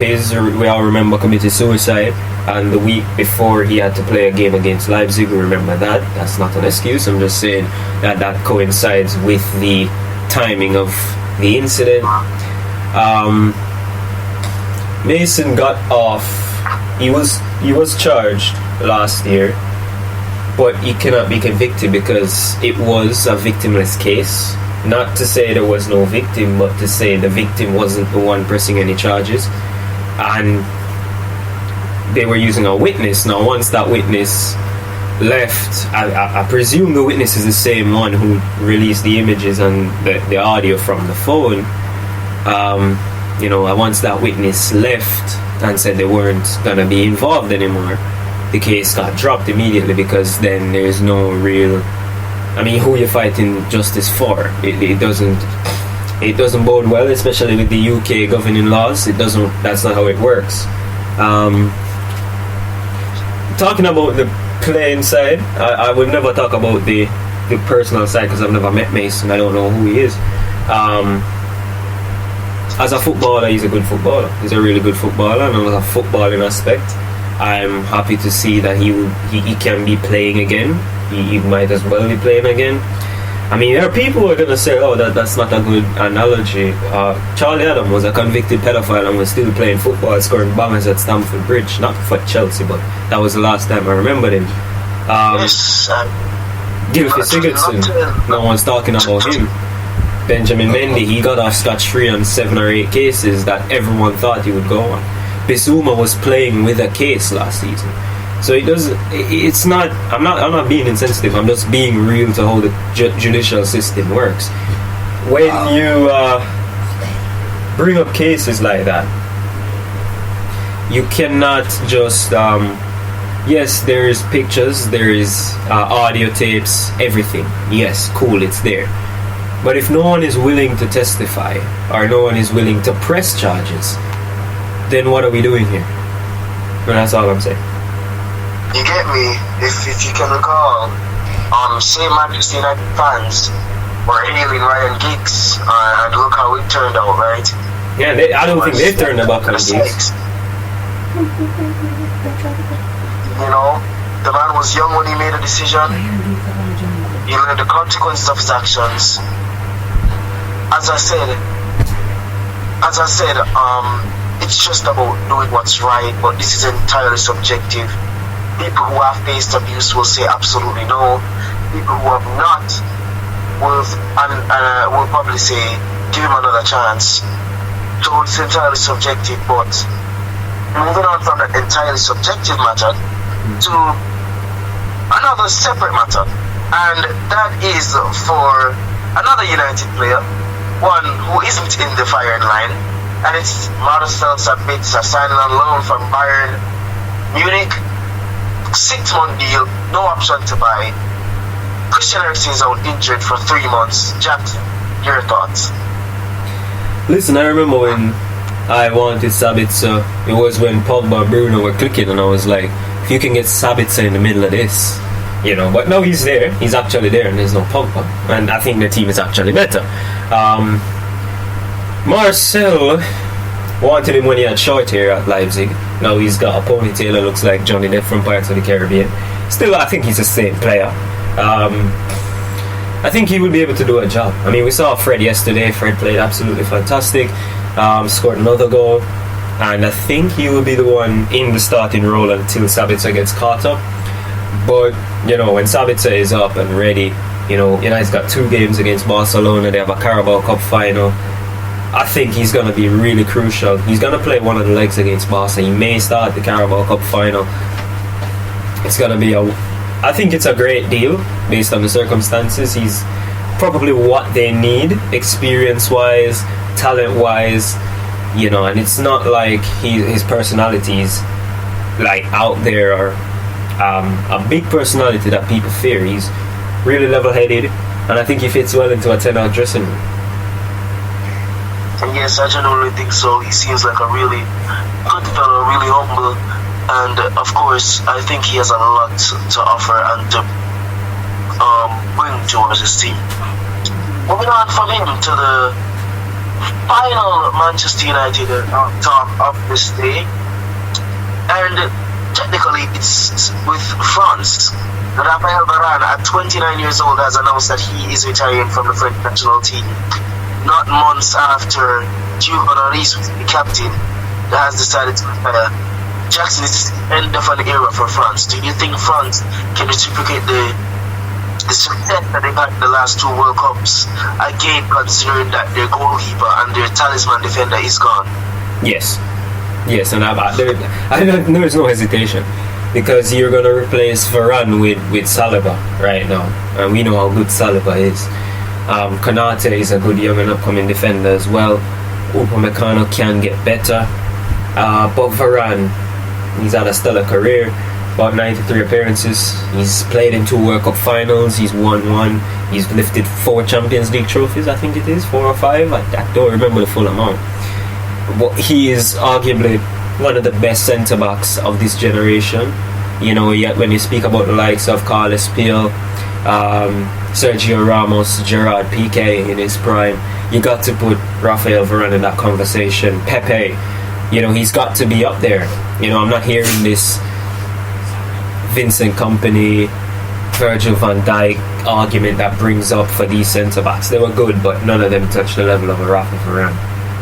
We all remember, committed suicide, and the week before he had to play a game against Leipzig. We remember that. That's not an excuse. I'm just saying that coincides with the timing of the incident. Mason got off. He was charged last year, but he cannot be convicted because it was a victimless case. Not to say there was no victim, but to say the victim wasn't the one pressing any charges. And they were using a witness. Now, once that witness left, I presume the witness is the same one who released the images and the audio from the phone. Once that witness left and said they weren't going to be involved anymore, the case got dropped immediately, because then there's no real... I mean, who you're fighting justice for? It doesn't bode well, especially with the UK governing laws. That's not how it works. Talking about the playing side, I would never talk about the personal side, because I've never met Mason. I don't know who he is. As a footballer, he's a good footballer. He's a really good footballer, and on a footballing aspect, I'm happy to see that he can be playing again. He might as well be playing again. I mean, there are people who are going to say, oh, that's not a good analogy. Charlie Adam was a convicted pedophile and was still playing football, scoring bangers at Stamford Bridge. Not for Chelsea, but that was the last time I remembered him. Gylfi Sigurdsson, no one's talking about him. Benjamin Mendy, he got off scotch-free on 7 or 8 cases that everyone thought he would go on. Bissouma was playing with a case last season. So it's not, I'm not being insensitive, I'm just being real to how the judicial system works. When you bring up cases like that, you cannot just, yes, there is pictures, there is audio tapes, everything. Yes, cool, it's there. But if no one is willing to testify, or no one is willing to press charges, then what are we doing here? And that's all I'm saying. You get me? If you can recall, say Manchester United fans were hailing Ryan Giggs, and look how it turned out, right? Yeah, I don't think they've turned about on Giggs. You know, the man was young when he made a decision. He learned the consequences of his actions. As I said, it's just about doing what's right, but this is entirely subjective. People who have faced abuse will say absolutely no. People who have not will probably say, give him another chance. So it's entirely subjective, but moving on from that entirely subjective matter to another separate matter, and that is for another United player, one who isn't in the firing line, and it's Marcel Sabitzer signing on loan from Bayern Munich. 6-month deal, no option to buy. Christian Eriksen is out injured for 3 months. Jack, your thoughts? Listen, I remember when I wanted Sabitzer, it was when Pogba and Bruno were clicking, and I was like, if you can get Sabitzer in the middle of this, but now he's there, he's actually there, and there's no Pogba, and I think the team is actually better. Marcel wanted him when he had short hair at Leipzig. Now he's got a ponytail that looks like Johnny Depp from Pirates of the Caribbean. Still, I think he's the same player. I think he will be able to do a job. I mean, we saw Fred yesterday. Fred played absolutely fantastic. Scored another goal. And I think he will be the one in the starting role until Sabitzer gets caught up. But, when Sabitzer is up and ready, United's got 2 games against Barcelona. They have a Carabao Cup final. I think he's going to be really crucial. He's going to play one of the legs against Barca. He may start the Carabao Cup final. It's going to be I think it's a great deal based on the circumstances. He's probably what they need, experience-wise, talent-wise, and it's not like his personality is like out there or a big personality that people fear. He's really level-headed, and I think he fits well into a 10-out dressing room. And yes, I genuinely think so. He seems like a really good fellow, really humble, and of course, I think he has a lot to offer and to bring towards his team. Moving on from him to the final Manchester United talk of this day, and technically it's with France. Raphael Varane, at 29 years old, has announced that he is retiring from the French national team. Not months after Hugo Lloris, the captain, has decided to retire. Jackson, is the end of an era for France. Do you think France can reciprocate the success that they've had in the last 2 World Cups? Again, considering that their goalkeeper and their talisman defender is gone. Yes, and there's no hesitation, because you're going to replace Varane with Saliba right now, and we know how good Saliba is. Konate is a good young and upcoming defender as well. Upamecano can get better, but Varane, he's had a stellar career. About 93 appearances. He's played in 2 World Cup finals. He's won 1. He's lifted 4 Champions League trophies, I think it is, 4 or 5. I don't remember the full amount. But he is arguably one of the best centre-backs of this generation. You know, yet when you speak about the likes of Carles Peel, Sergio Ramos, Gerard Piqué in his prime, you got to put Raphael Varane in that conversation. Pepe, you know, he's got to be up there. You know, I'm not hearing this Vincent Kompany, Virgil van Dijk argument that brings up for these centre-backs. They were good, but none of them touched the level of a Rafa Varane.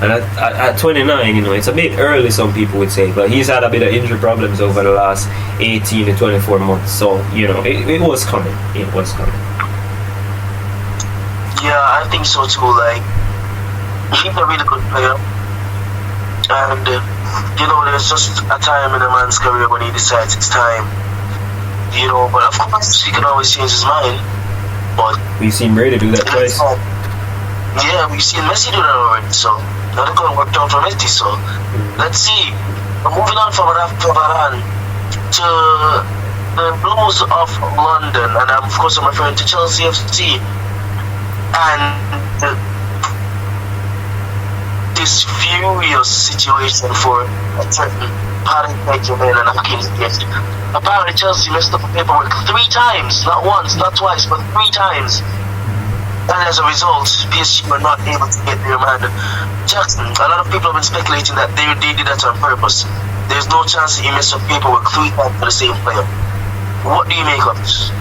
And at 29, you know, it's a bit early, some people would say, but he's had a bit of injury problems over the last 18 to 24 months. So, you know, it was coming. It was coming. Yeah, I think so too. Like, he's a really good player. And, you know, there's just a time in a man's career when he decides it's time. You know, but of course he can always change his mind. But we've seen Brady do that twice. Yeah, we've seen Messi do that already. So not going to work out for Messi. So let's see. Moving on from Varane to the Blues of London, and of course I'm referring to Chelsea FC, and this furious situation for a certain Paris Saint-Germain and Hakim Ziyech. Apparently Chelsea messed up the paperwork 3 times, not once, not twice, but 3 times. And as a result, PSG were not able to get their man Jackson. A lot of people have been speculating that they did that on purpose. There's no chance that you mess up paperwork 3 times for the same player. What do you make of this?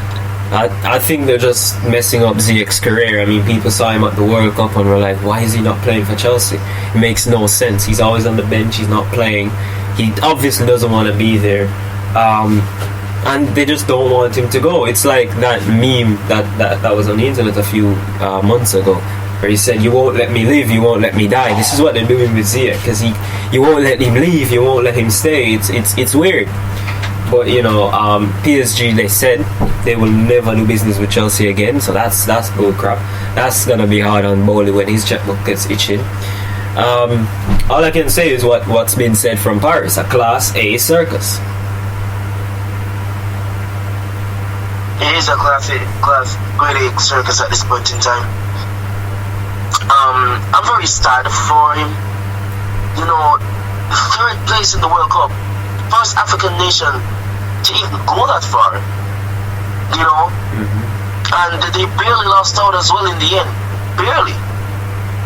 I think they're just messing up Ziyech's career. I mean, people saw him at the World Cup and were like, why is he not playing for Chelsea? It makes no sense. He's always on the bench, he's not playing. He obviously doesn't want to be there. And they just don't want him to go. It's like that meme that was on the internet a few months ago, where he said, you won't let me live, you won't let me die. This is what they're doing with Ziyech, because you won't let him leave, you won't let him stay. It's weird. But you know, PSG, they said they will never do business with Chelsea again, so that's bull crap. That's gonna be hard on Bowley when his checkbook gets itching. All I can say is what's been said from Paris: a Class A circus. It is a grade A circus at this point in time. I'm very sad for him. You know, 3rd place in the World Cup, first African nation to even go that far. You know, and they barely lost out as well in the end. Barely.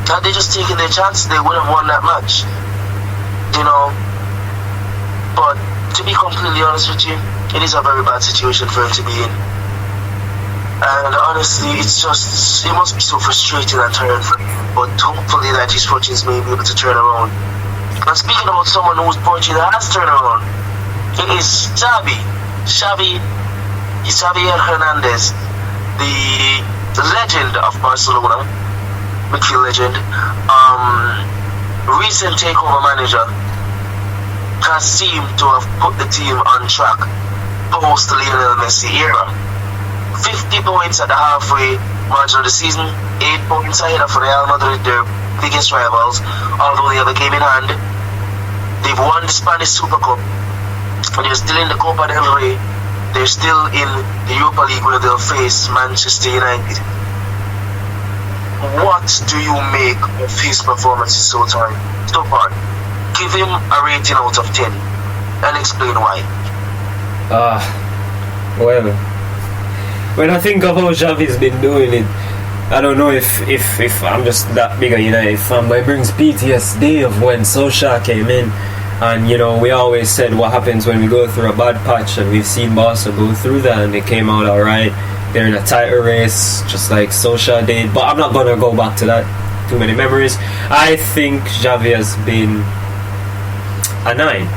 Had they just taken their chances, they would have won that match. You know, but to be completely honest with you, it is a very bad situation for him to be in. And honestly, it must be so frustrating and tiring for him. But hopefully that his fortunes may be able to turn around. And speaking about someone whose fortune has turned around, it is Xavi Hernandez, the legend of Barcelona, midfield legend, recent takeover manager, has seemed to have put the team on track post Lionel Messi era. 50 points at the halfway margin of the season, 8 points ahead of Real Madrid, their biggest rivals, although they have a game in hand. They've won the Spanish Super Cup, they're still in the Copa del Rey, they're still in the Europa League where they'll face Manchester United. What do you make of his performances so far? Give him a rating out of 10 and explain why. Well, when I think of how Xavi's been doing it, I don't know if I'm just that big a United fan, but it brings PTSD of when Solskjaer came in. And we always said what happens when we go through a bad patch, and we've seen Barca go through that and they came out alright. They're in a tighter race, just like Solskjaer did. But I'm not going to go back to that. Too many memories. I think Xavi has been a 9.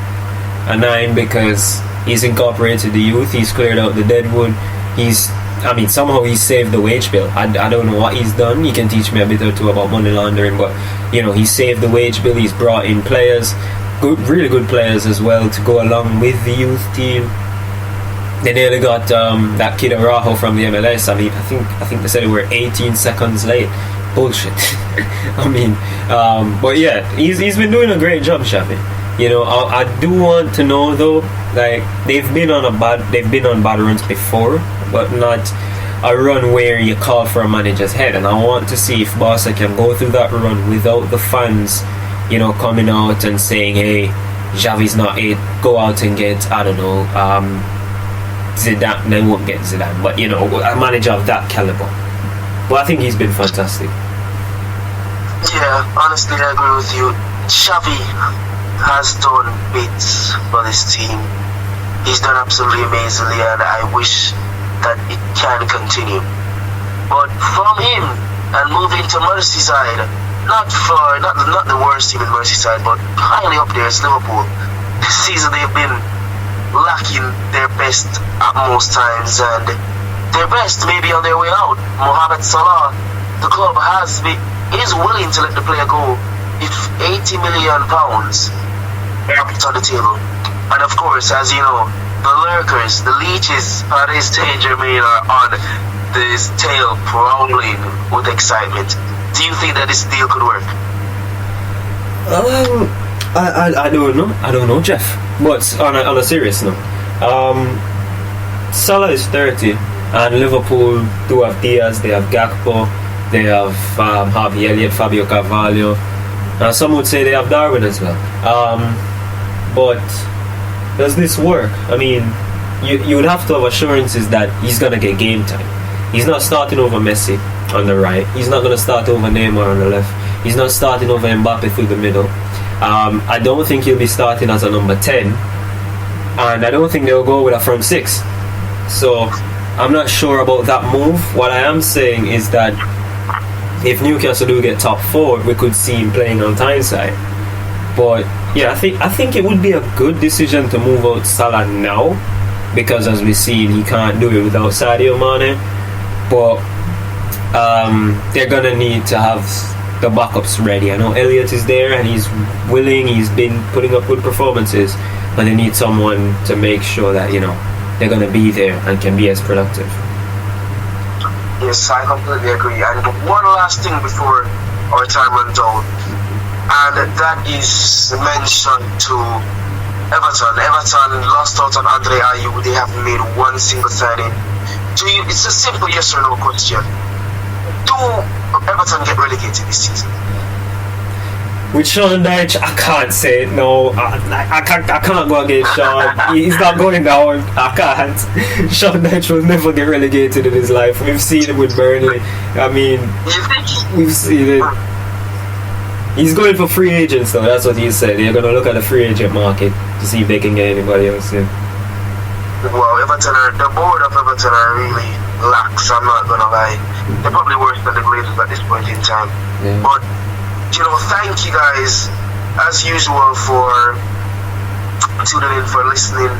A 9 because he's incorporated the youth, he's cleared out the deadwood, somehow he's saved the wage bill. I don't know what he's done. You can teach me a bit or two about money laundering, but he saved the wage bill. He's brought in players, really good players as well, to go along with the youth team. They nearly got that kid Araujo from the MLS. I think they said they were 18 seconds late. Bullshit. But yeah, he's been doing a great job, Xavi. I do want to know though, like they've been on bad runs before, but not a run where you call for a manager's head. And I want to see if Barca can go through that run without the fans, coming out and saying, "Hey, Xavi's not it. Go out and get, I don't know, Zidane." They won't get Zidane, but a manager of that caliber. Well, I think he's been fantastic. Yeah, honestly, I agree with you. Xavi has done bits for this team. He's done absolutely amazingly, and I wish that it can continue. But from him and moving to Merseyside, not the worst team in Merseyside, but highly up there is Liverpool. This season they've been lacking their best at most times, and their best may be on their way out. Mohamed Salah, the club is willing to let the player go if £80 million are put on the table. And of course, as you know, the lurkers, the leeches, Paris Saint-Germain are on this tail prowling with excitement. Do you think that this deal could work? I don't know, Jeff. But on a serious note, Salah is 30, and Liverpool do have Diaz, they have Gakpo, they have Harvey Elliott, Fabio Carvalho, and some would say they have Darwin as well. But does this work? You would have to have assurances that he's going to get game time. He's not starting over Messi on the right. He's not going to start over Neymar on the left. He's not starting over Mbappe through the middle. I don't think he'll be starting as a number 10. And I don't think they'll go with a front 6. So I'm not sure about that move. What I am saying is that if Newcastle do get top 4, we could see him playing on Tyneside. But yeah, I think it would be a good decision to move out Salah now, because as we've seen, he can't do it without Sadio Mane. But they're gonna need to have the backups ready. I know Elliott is there and he's willing, he's been putting up good performances, but they need someone to make sure that they're gonna be there and can be as productive. Yes, I completely agree. And one last thing before our time runs out, and that is mentioned to Everton. Everton lost out on Andre Ayew. They haven't made one single signing. It's a simple yes or no question. Do Everton get relegated this season? With Sean Dyche, I can't say it. No, I can't go against Sean. He's not going down. I can't. Sean Dyche will never get relegated in his life. We've seen it with Burnley. We've seen it. He's going for free agents though. That's what he said. They're going to look at the free agent market to see if they can get anybody else in. Well, the board of Everton are really lax. I'm not going to lie. They're probably worse than the Glazers at this point in time. Yeah. But thank you guys, as usual, for tuning in, for listening,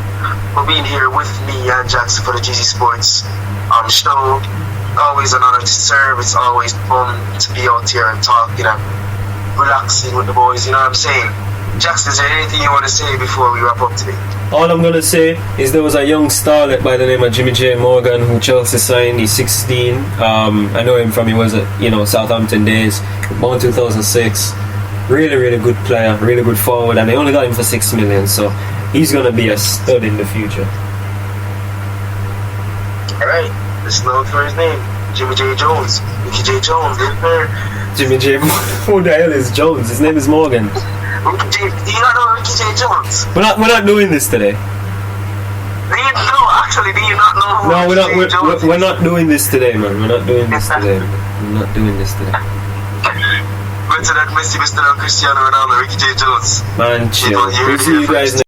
for being here with me and Jackson for the GZ Sports show. Always an honor to serve. It's always fun to be out here and talking and relaxing with the boys. You know what I'm saying? Jackson, is there anything you want to say before we wrap up today? All I'm going to say is there was a young starlet by the name of Jimmy J. Morgan who Chelsea signed. He's 16. I know him from he was at Southampton days, born 2006. Really, really good player, really good forward, and they only got him for $6 million. So he's going to be a stud in the future. Alright, let's know for his name. Jimmy J. Jones. Mickey J. Jones, Jimmy J. Who the hell is Jones? His name is Morgan. Ricky J. Do you not know Ricky J. Jones? We're not doing this today. No, actually Literally, do you not know who No, James Jones we're not doing this today, man. We're not doing this today. We're not doing this today. Better than Messi, Mr. Cristiano Ronaldo, Ricky J. Jones. Man, chill. You We'll see you guys next